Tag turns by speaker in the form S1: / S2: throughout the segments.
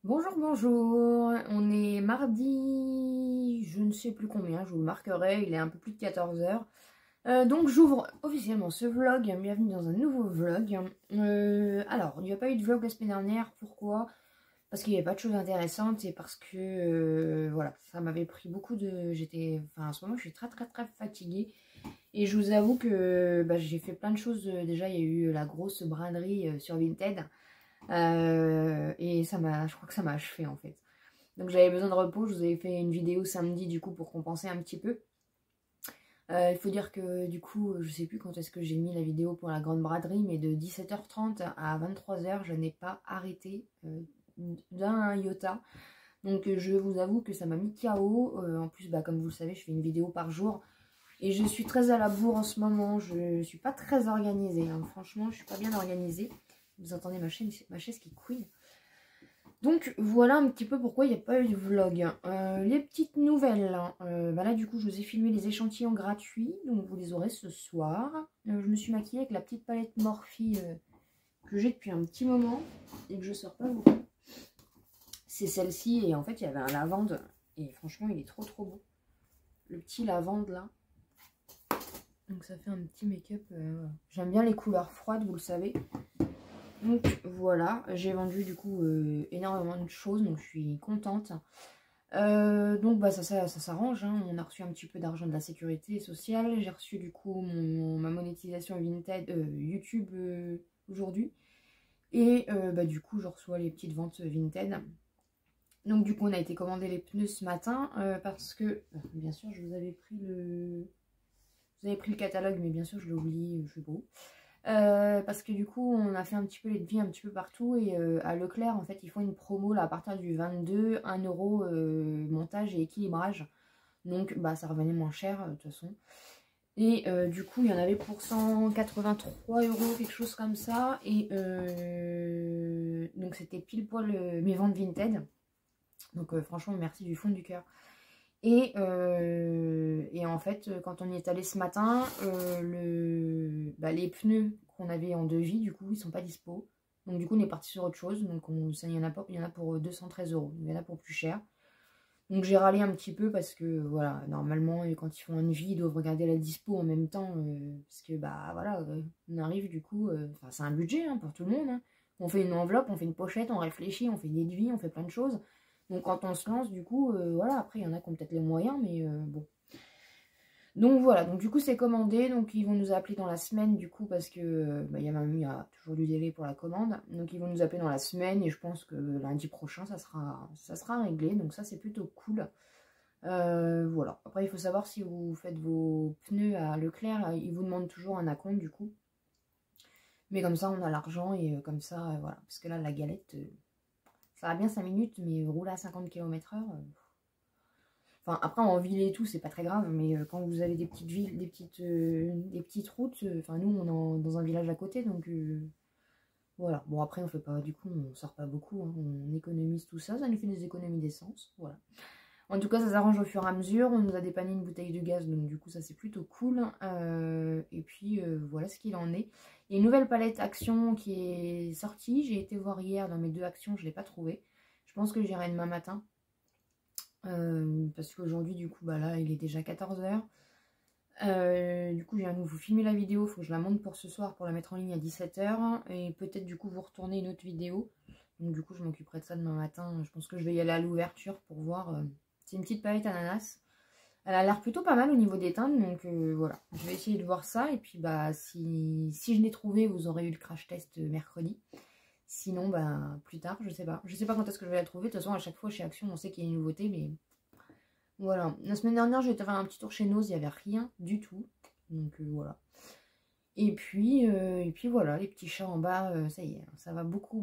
S1: Bonjour, bonjour, on est mardi, je ne sais plus combien, je vous le marquerai, il est un peu plus de 14 h. Donc j'ouvre officiellement ce vlog, bienvenue dans un nouveau vlog. Alors, il n'y a pas eu de vlog la semaine dernière, pourquoi? Parce qu'il n'y avait pas de choses intéressantes et parce que, voilà, ça m'avait pris beaucoup de... Enfin, en ce moment, je suis très fatiguée. Et je vous avoue que j'ai fait plein de choses. Déjà, il y a eu la grosse braderie sur Vinted. Et je crois que ça m'a achevé en fait. Donc j'avais besoin de repos, je vous avais fait une vidéo samedi du coup pour compenser un petit peu. Il faut dire que du coup, je sais plus quand est-ce que j'ai mis la vidéo pour la grande braderie, mais de 17h30 à 23h, je n'ai pas arrêté d'un iota. Donc je vous avoue que ça m'a mis KO. En plus, comme vous le savez, je fais une vidéo par jour. Et je suis très à la bourre en ce moment, je suis pas très organisée. Hein. Franchement, je suis pas bien organisée. Vous entendez ma chaise qui couine. Donc voilà un petit peu pourquoi il n'y a pas eu de vlog. Les petites nouvelles. Là du coup je vous ai filmé les échantillons gratuits. Donc vous les aurez ce soir. Je me suis maquillée avec la petite palette Morphe que j'ai depuis un petit moment. Et que je sors pas beaucoup. C'est celle-ci et en fait il y avait un lavande. Et franchement il est trop beau. Le petit lavande là. Donc ça fait un petit make-up. J'aime bien les couleurs froides, vous le savez. Donc voilà, j'ai vendu du coup énormément de choses, donc je suis contente. Donc ça s'arrange, hein. On a reçu un petit peu d'argent de la sécurité sociale. J'ai reçu du coup ma monétisation Vinted, YouTube aujourd'hui. Et du coup je reçois les petites ventes Vinted. Donc du coup on a été commander les pneus ce matin parce que, bien sûr je vous avais pris le catalogue, mais bien sûr je l'ai oublié, je suis beau. Parce que du coup on a fait un petit peu les devis un petit peu partout et à Leclerc en fait ils font une promo là à partir du 22, 1 euro montage et équilibrage, donc ça revenait moins cher de toute façon. Et du coup il y en avait pour 183 euros, quelque chose comme ça, et donc c'était pile poil mes ventes Vinted, donc franchement merci du fond du cœur. Et en fait, quand on y est allé ce matin, les pneus qu'on avait en devis, du coup, ils sont pas dispo. Donc du coup, on est parti sur autre chose. Donc il y en a pour 213 euros. Il y en a pour plus cher. Donc j'ai râlé un petit peu parce que, voilà, normalement, quand ils font un devis, ils doivent regarder la dispo en même temps. Parce que, voilà, on arrive du coup... c'est un budget hein, pour tout le monde. Hein. On fait une enveloppe, on fait une pochette, on réfléchit, on fait des devis, on fait plein de choses. Donc quand on se lance, du coup, voilà, après il y en a qui ont peut-être les moyens, mais bon. Donc voilà, donc du coup c'est commandé, donc ils vont nous appeler dans la semaine du coup parce que il y a toujours du délai pour la commande. Donc ils vont nous appeler dans la semaine et je pense que lundi prochain ça sera réglé, donc ça c'est plutôt cool. Voilà, après il faut savoir si vous faites vos pneus à Leclerc, ils vous demandent toujours un acompte du coup. Mais comme ça on a l'argent et comme ça, voilà, parce que là la galette... ça va bien 5 minutes, mais rouler à 50 km/h. Enfin, après, en ville et tout, c'est pas très grave, mais quand vous avez des petites villes, des petites routes, enfin, nous, on est dans un village à côté, donc voilà. Bon, après, on fait pas, du coup, on sort pas beaucoup, hein, on économise tout ça, ça nous fait des économies d'essence, voilà. En tout cas, ça s'arrange au fur et à mesure, on nous a dépanné une bouteille de gaz, donc du coup, ça c'est plutôt cool. Et puis, voilà ce qu'il en est. Il y a une nouvelle palette Action qui est sortie, j'ai été voir hier dans mes deux Actions, je l'ai pas trouvée. Je pense que j'irai demain matin. Parce qu'aujourd'hui du coup là il est déjà 14 h. Du coup je viens de vous filmer la vidéo, il faut que je la monte pour ce soir pour la mettre en ligne à 17 h et peut-être du coup vous retournez une autre vidéo, donc du coup je m'occuperai de ça demain matin. Je pense que je vais y aller à l'ouverture pour voir. C'est une petite palette ananas, elle a l'air plutôt pas mal au niveau des teintes, donc voilà, je vais essayer de voir ça et puis si je l'ai trouvé, vous aurez eu le crash test mercredi. Sinon, plus tard, je sais pas. Je sais pas quand est-ce que je vais la trouver. De toute façon, à chaque fois chez Action, on sait qu'il y a une nouveauté, mais voilà. La semaine dernière, j'ai été faire un petit tour chez Nose, il n'y avait rien du tout. Donc voilà. Et puis voilà, les petits chats en bas, ça y est, ça va beaucoup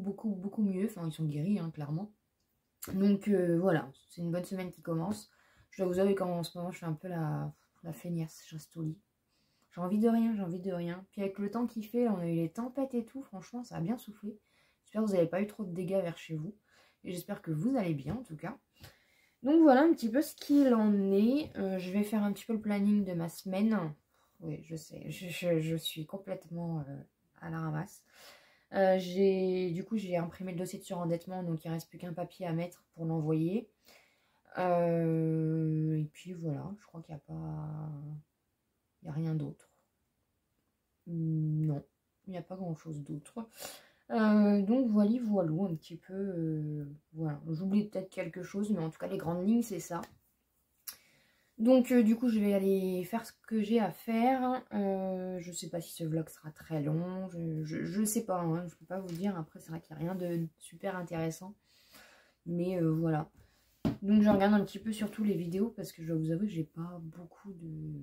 S1: mieux. Enfin, ils sont guéris, hein, clairement. Donc voilà, c'est une bonne semaine qui commence. Je dois vous avouer qu'en ce moment, je fais un peu la feignasse, je reste au lit. J'ai envie de rien, j'ai envie de rien. Puis avec le temps qu'il fait, là, on a eu les tempêtes et tout, franchement, ça a bien soufflé. J'espère que vous n'avez pas eu trop de dégâts vers chez vous. Et j'espère que vous allez bien, en tout cas. Donc voilà un petit peu ce qu'il en est. Je vais faire un petit peu le planning de ma semaine. Oui, je sais, je suis complètement à la ramasse. Du coup, j'ai imprimé le dossier de surendettement, donc il ne reste plus qu'un papier à mettre pour l'envoyer. Et puis voilà, je crois qu'il n'y a pas... Il n'y a rien d'autre. Non, il n'y a pas grand-chose d'autre. Donc voilà, un petit peu. Voilà, j'oublie peut-être quelque chose, mais en tout cas, les grandes lignes, c'est ça. Donc du coup, je vais aller faire ce que j'ai à faire. Je sais pas si ce vlog sera très long. Je sais pas, hein, je peux pas vous dire. Après, c'est vrai qu'il n'y a rien de super intéressant. Mais voilà. Donc je regarde un petit peu surtout les vidéos parce que je dois vous avouer que j'ai pas beaucoup de...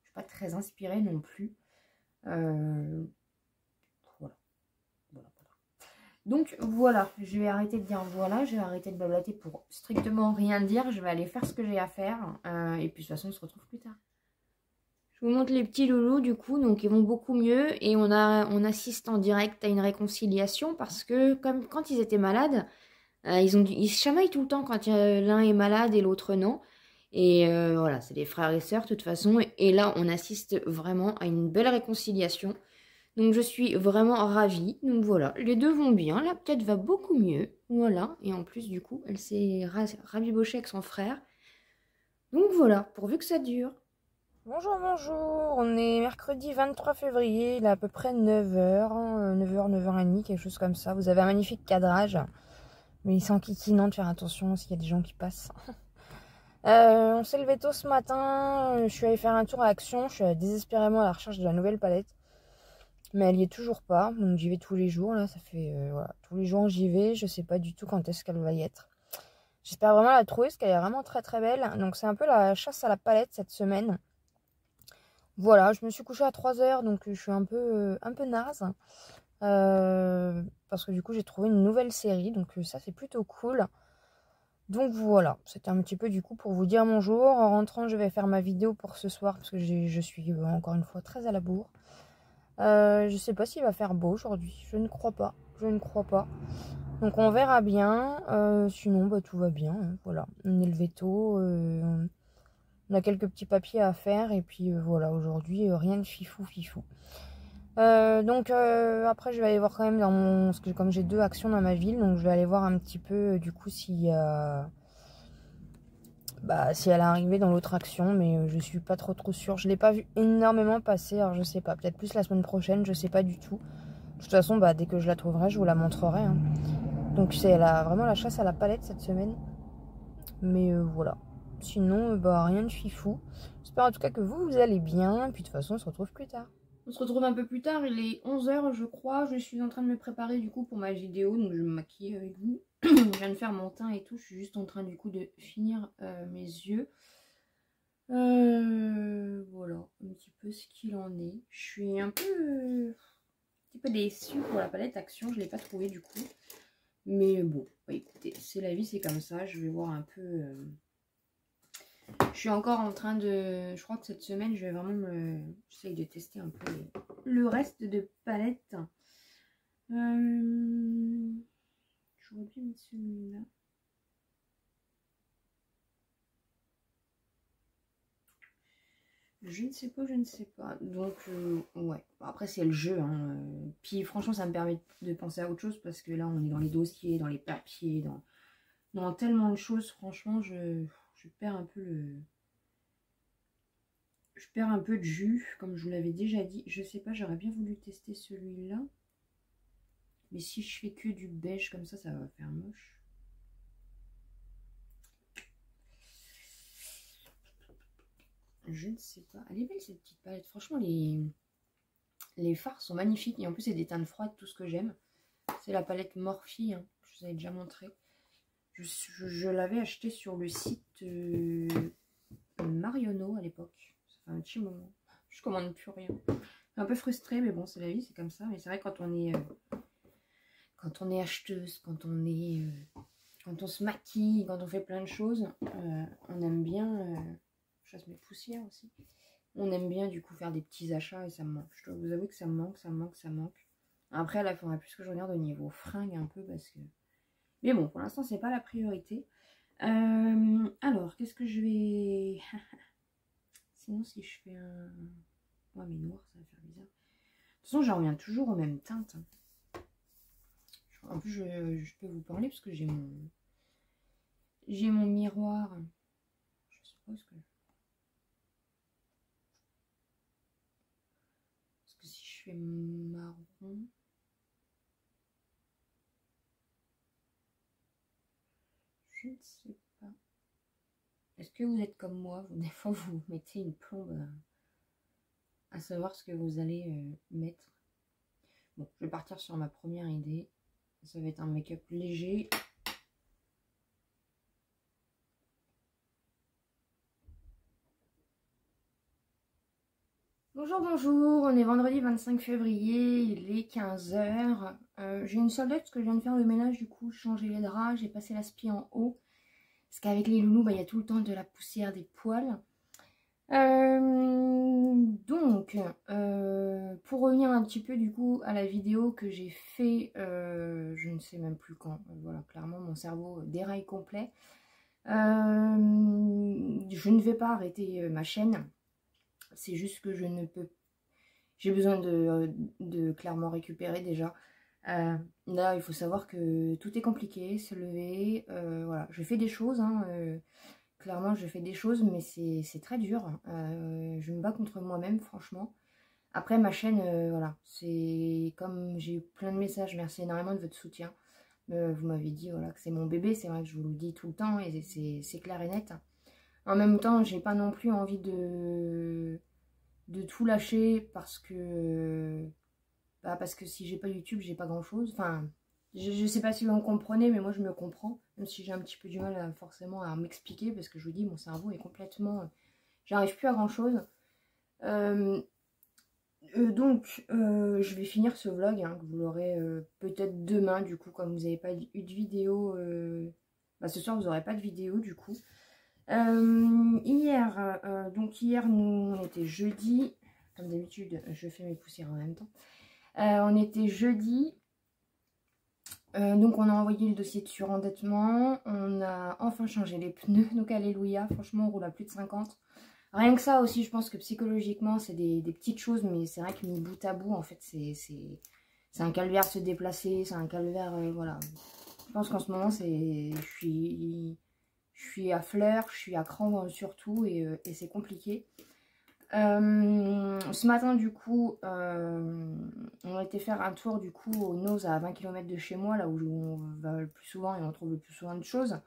S1: Je suis pas très inspirée non plus. Voilà. Donc voilà, je vais arrêter de dire voilà, je vais arrêter de blablater pour strictement rien dire. Je vais aller faire ce que j'ai à faire. Et puis de toute façon, on se retrouve plus tard. Je vous montre les petits loulous du coup, donc ils vont beaucoup mieux. Et on assiste en direct à une réconciliation parce que comme quand ils étaient malades, ils se chamaillent tout le temps quand l'un est malade et l'autre non. Et voilà, c'est des frères et sœurs de toute façon. Et là, on assiste vraiment à une belle réconciliation. Donc je suis vraiment ravie. Donc voilà, les deux vont bien. La petite va beaucoup mieux. Voilà. Et en plus, du coup, elle s'est rabibochée avec son frère. Donc voilà, pourvu que ça dure. Bonjour, bonjour. On est mercredi 23 février. Il est à peu près 9h. 9h, 9h30, quelque chose comme ça. Vous avez un magnifique cadrage. Mais il sent kikinant de faire attention s'il y a des gens qui passent. On s'est levé tôt ce matin. Je suis allée faire un tour à Action. Je suis désespérément à la recherche de la nouvelle palette. Mais elle y est toujours pas, donc j'y vais tous les jours, là, ça fait, voilà, tous les jours j'y vais, je sais pas du tout quand est-ce qu'elle va y être. J'espère vraiment la trouver, parce qu'elle est vraiment très très belle, donc c'est un peu la chasse à la palette cette semaine. Voilà, je me suis couchée à 3h, donc je suis un peu naze, parce que du coup j'ai trouvé une nouvelle série, donc ça c'est plutôt cool. Donc voilà, c'était un petit peu du coup pour vous dire bonjour. En rentrant, je vais faire ma vidéo pour ce soir, parce que je suis encore une fois très à la bourre. Je sais pas s'il va faire beau aujourd'hui, je ne crois pas, donc on verra bien. Sinon bah, tout va bien, hein, voilà, on est levé tôt, on a quelques petits papiers à faire et puis voilà, aujourd'hui rien de fifou. Donc après je vais aller voir quand même parce que comme j'ai 2 actions dans ma ville, donc je vais aller voir un petit peu du coup si si elle est arrivée dans l'autre action, mais je suis pas trop sûre. Je l'ai pas vu énormément passer, alors je sais pas, peut-être plus la semaine prochaine, je sais pas du tout. De toute façon, dès que je la trouverai, je vous la montrerai. Hein. Donc c'est vraiment la chasse à la palette cette semaine. Mais voilà. Sinon, rien de fifou. J'espère en tout cas que vous allez bien. Puis de toute façon, on se retrouve plus tard. On se retrouve un peu plus tard, il est 11h je crois. Je suis en train de me préparer du coup pour ma vidéo. Donc je vais me maquiller avec vous. Je viens de faire mon teint et tout. Je suis juste en train du coup de finir mes yeux. Voilà, un petit peu ce qu'il en est. Je suis un petit peu déçue pour la palette Action, je ne l'ai pas trouvée du coup. Mais bon, écoutez, c'est la vie, c'est comme ça. Je vais voir un peu. Je suis encore en train de... Je crois que cette semaine, je vais vraiment j'essaye de tester un peu le reste de palettes. J'aurais bien mis celui-là. Je ne sais pas. Donc, ouais. Après, c'est le jeu. Hein. Puis, franchement, ça me permet de penser à autre chose parce que là, on est dans les dossiers, dans les papiers, dans tellement de choses. Franchement, je perds un peu Je perds un peu de jus, comme je vous l'avais déjà dit. Je sais pas, j'aurais bien voulu tester celui-là. Mais si je fais que du beige comme ça va faire moche. Je ne sais pas. Elle est belle cette petite palette. Franchement, les fards sont magnifiques. Et en plus, c'est des teintes froides, tout ce que j'aime. C'est la palette Morphe. Hein. Je vous avais déjà montré. Je l'avais acheté sur le site Marionneau à l'époque. Ça fait un petit moment. Je commande plus rien. Un peu frustrée, mais bon, c'est la vie, c'est comme ça. Mais c'est vrai, quand on est acheteuse, quand on se maquille, quand on fait plein de choses, on aime bien... je chasse mes poussières aussi. On aime bien du coup faire des petits achats et ça me manque. Je dois vous avouer que ça me manque. Après, là, il faudrait plus que je regarde au niveau fringues un peu parce que... Mais bon, pour l'instant, c'est pas la priorité. Alors, qu'est-ce que je vais... Sinon, si je fais un... Ouais, mais noir, ça va faire bizarre. De toute façon, j'en reviens toujours aux mêmes teintes. En plus, je peux vous parler parce que j'ai mon miroir. Je suppose que... Parce que si je fais marron... Je ne sais pas. Est-ce que vous êtes comme moi? Des fois, vous mettez une plombe à savoir ce que vous allez mettre. Bon, je vais partir sur ma première idée. Ça va être un make-up léger. Bonjour, bonjour, on est vendredi 25 février, il est 15 h. J'ai une soldette parce que je viens de faire le ménage, du coup, changer les draps, j'ai passé l'aspi en haut. Parce qu'avec les loulous, bah, il y a tout le temps de la poussière, des poils. Pour revenir un petit peu du coup à la vidéo que j'ai fait, je ne sais même plus quand, voilà, clairement mon cerveau déraille complet. Je ne vais pas arrêter ma chaîne, c'est juste que je ne peux, j'ai besoin de clairement récupérer déjà. Là il faut savoir que tout est compliqué, se lever, voilà, je fais des choses, hein, clairement je fais des choses, mais c'est très dur, je me bats contre moi-même franchement. Après ma chaîne, voilà, c'est comme j'ai eu plein de messages, merci énormément de votre soutien. Vous m'avez dit voilà, que c'est mon bébé, c'est vrai que je vous le dis tout le temps et c'est clair et net. En même temps, j'ai pas non plus envie de tout lâcher parce que si j'ai pas YouTube, j'ai pas grand chose. Enfin, je sais pas si vous me comprenez, mais moi je me comprends, même si j'ai un petit peu du mal forcément à m'expliquer parce que je vous dis, mon cerveau est complètement... j'arrive plus à grand chose. Je vais finir ce vlog, hein, que vous l'aurez peut-être demain, du coup, comme vous n'avez pas eu de vidéo. Ce soir, vous n'aurez pas de vidéo, du coup. Hier, nous, on était jeudi. Comme d'habitude, je fais mes poussières en même temps. On était jeudi. Donc, on a envoyé le dossier de surendettement. On a enfin changé les pneus. Donc, alléluia. Franchement, on roule à plus de 50. Rien que ça aussi, je pense que psychologiquement, c'est des petites choses, mais c'est vrai que mis bout à bout, en fait, c'est un calvaire se déplacer, c'est un calvaire, voilà. Je pense qu'en ce moment, je suis à fleur, je suis à cran surtout, et c'est compliqué. Ce matin, du coup, on a été faire un tour, du coup, au Nose à 20 km de chez moi, là où on va le plus souvent et on trouve le plus souvent de choses,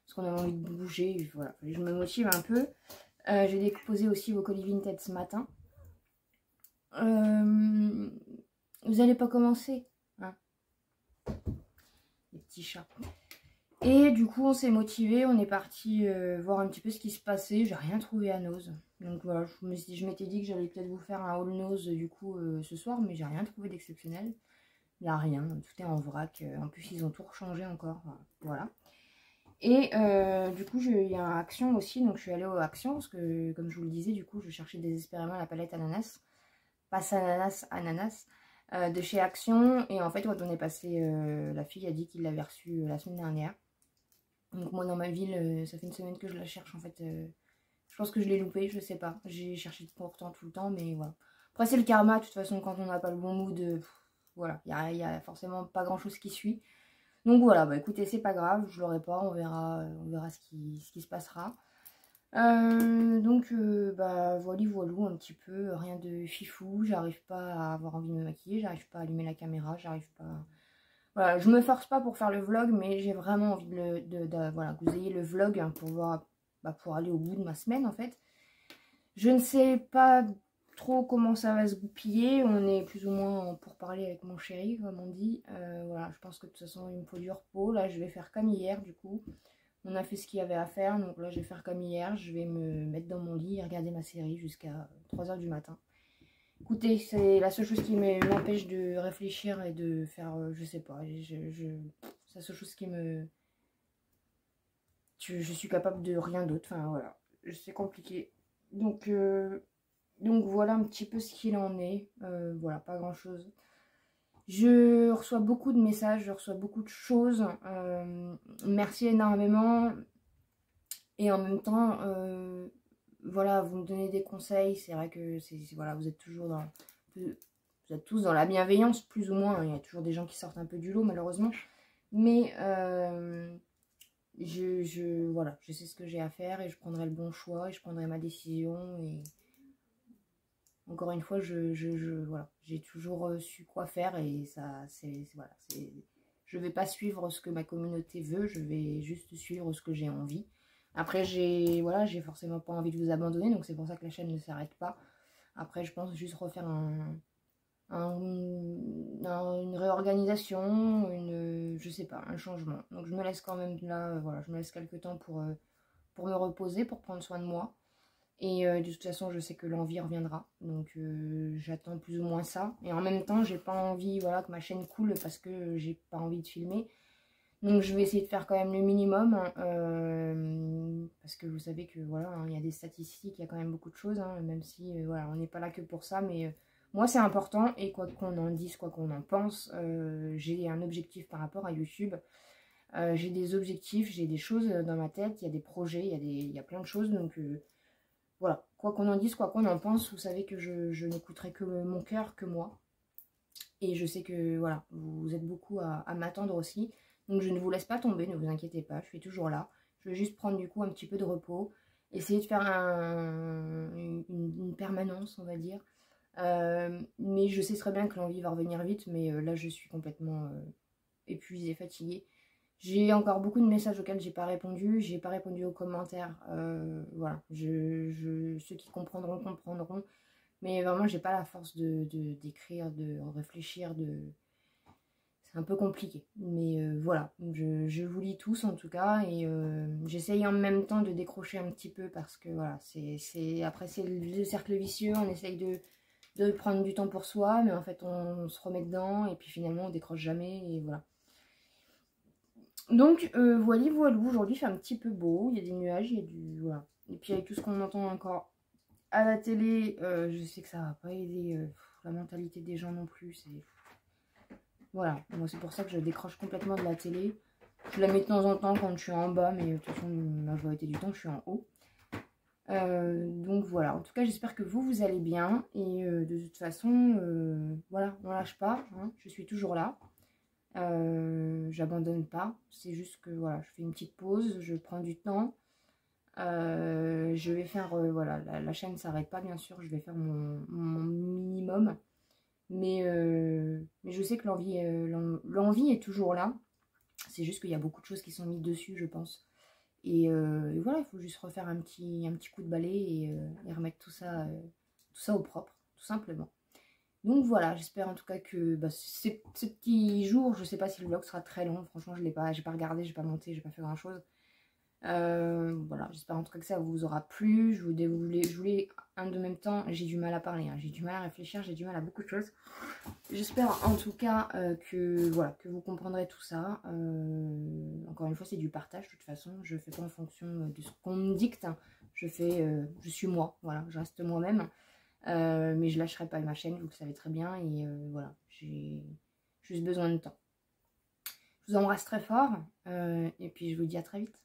S1: parce qu'on a envie de bouger, voilà, je me motive un peu. J'ai déposé aussi vos colis Vinted ce matin. Vous n'allez pas commencer, hein, les petits chats. Et du coup, on s'est motivé, on est parti voir un petit peu ce qui se passait. J'ai rien trouvé à Nose. Donc voilà, je m'étais dit que j'allais peut-être vous faire un haul Nose du coup ce soir, mais j'ai rien trouvé d'exceptionnel. Il n'y a rien, tout est en vrac. En plus, ils ont tout rechangé encore. Voilà. Et du coup, il y a un Action aussi, donc je suis allée au Action parce que, comme je vous le disais, du coup, je cherchais désespérément la palette ananas, passe ananas, de chez Action. Et en fait, quand on est passé, la fille a dit qu'il l'avait reçue la semaine dernière. Donc moi, dans ma ville, ça fait une semaine que je la cherche, en fait. Je pense que je l'ai loupée, je sais pas. J'ai cherché pourtant tout le temps, mais voilà. Après, c'est le karma, de toute façon, quand on n'a pas le bon mood, voilà, il y a forcément pas grand-chose qui suit. Donc voilà, bah écoutez, c'est pas grave, je l'aurai pas, on verra ce qui se passera. Voilou un petit peu, rien de fifou, j'arrive pas à avoir envie de me maquiller, j'arrive pas à allumer la caméra, j'arrive pas... Voilà, je me force pas pour faire le vlog, mais j'ai vraiment envie voilà, que vous ayez le vlog, hein, pour voir, pour aller au bout de ma semaine en fait. Je ne sais pas trop comment ça va se goupiller, on est plus ou moins pour parler avec mon chéri comme on dit. Voilà, je pense que de toute façon il me faut du repos. Là je vais faire comme hier, du coup on a fait ce qu'il y avait à faire, donc là je vais faire comme hier, je vais me mettre dans mon lit et regarder ma série jusqu'à 3 h du matin. Écoutez, c'est la seule chose qui m'empêche de réfléchir et de faire, je sais pas, c'est la seule chose qui me... Je suis capable de rien d'autre, enfin voilà, c'est compliqué. Donc voilà un petit peu ce qu'il en est. Voilà, pas grand chose. Je reçois beaucoup de messages, je reçois beaucoup de choses. Merci énormément. Et en même temps, voilà, vous me donnez des conseils. C'est vrai que voilà, vous êtes toujours dans... vous êtes tous dans la bienveillance, plus ou moins. Il y a toujours des gens qui sortent un peu du lot, malheureusement. Mais voilà, je sais ce que j'ai à faire et je prendrai le bon choix et je prendrai ma décision. Et encore une fois, voilà, j'ai toujours su quoi faire et ça, voilà, je vais pas suivre ce que ma communauté veut, je vais juste suivre ce que j'ai envie. Après, voilà, j'ai forcément pas envie de vous abandonner, donc c'est pour ça que la chaîne ne s'arrête pas. Après, je pense juste refaire une réorganisation, je sais pas, un changement. Donc je me laisse quand même là, voilà, je me laisse quelques temps pour me reposer, pour prendre soin de moi. Et de toute façon, je sais que l'envie reviendra. Donc j'attends plus ou moins ça. Et en même temps, j'ai pas envie, voilà, que ma chaîne coule parce que j'ai pas envie de filmer. Donc je vais essayer de faire quand même le minimum. Parce que vous savez que voilà, hein, il y a des statistiques, il y a quand même beaucoup de choses. Hein, même si voilà, on n'est pas là que pour ça. Mais moi, c'est important. Et quoi qu'on en dise, quoi qu'on en pense, j'ai un objectif par rapport à YouTube. J'ai des objectifs, j'ai des choses dans ma tête. Il y a des projets, il y a plein de choses. Donc voilà, quoi qu'on en dise, quoi qu'on en pense, vous savez que je n'écouterai que mon cœur, que moi. Et je sais que voilà, vous êtes beaucoup à m'attendre aussi. Donc je ne vous laisse pas tomber, ne vous inquiétez pas, je suis toujours là. Je vais juste prendre du coup un petit peu de repos, essayer de faire une permanence, on va dire. Mais je sais très bien que l'envie va revenir vite, mais là je suis complètement épuisée, fatiguée. J'ai encore beaucoup de messages auxquels j'ai pas répondu. J'ai pas répondu aux commentaires. Voilà. Ceux qui comprendront, comprendront. Mais vraiment, j'ai pas la force d'écrire, de réfléchir. C'est un peu compliqué. Mais voilà. Je vous lis tous en tout cas. Et j'essaye en même temps de décrocher un petit peu parce que voilà. Après, c'est le cercle vicieux. On essaye de prendre du temps pour soi. Mais en fait, on se remet dedans. Et puis finalement, on décroche jamais. Et voilà. Donc voilà, aujourd'hui il fait un petit peu beau, il y a des nuages, il y a du... Voilà. Et puis avec tout ce qu'on entend encore à la télé, je sais que ça va pas aider la mentalité des gens non plus, c'est... Voilà, moi c'est pour ça que je décroche complètement de la télé. Je la mets de temps en temps quand je suis en bas, mais de toute façon la majorité du temps je suis en haut. Donc voilà, en tout cas j'espère que vous allez bien, et de toute façon, voilà, on lâche pas, hein, je suis toujours là. J'abandonne pas, c'est juste que voilà, je fais une petite pause, je prends du temps, je vais faire, voilà, la chaîne ne s'arrête pas bien sûr, je vais faire mon minimum, mais je sais que l'envie est toujours là, c'est juste qu'il y a beaucoup de choses qui sont mises dessus, je pense, et voilà, il faut juste refaire un petit coup de balai et remettre tout ça au propre, tout simplement. Donc voilà, j'espère en tout cas que ces petits jours, je sais pas si le vlog sera très long, franchement j'ai pas regardé, j'ai pas monté, j'ai pas fait grand chose. Voilà, j'espère en tout cas que ça vous aura plu. Je voulais un de même temps, j'ai du mal à parler, hein, j'ai du mal à réfléchir, j'ai du mal à beaucoup de choses. J'espère en tout cas que voilà, que vous comprendrez tout ça. Encore une fois, c'est du partage de toute façon, je fais pas en fonction de ce qu'on me dicte, hein. Je suis moi, voilà, je reste moi-même. Mais je lâcherai pas ma chaîne, vous le savez très bien, et voilà, j'ai juste besoin de temps. Je vous embrasse très fort, et puis je vous dis à très vite.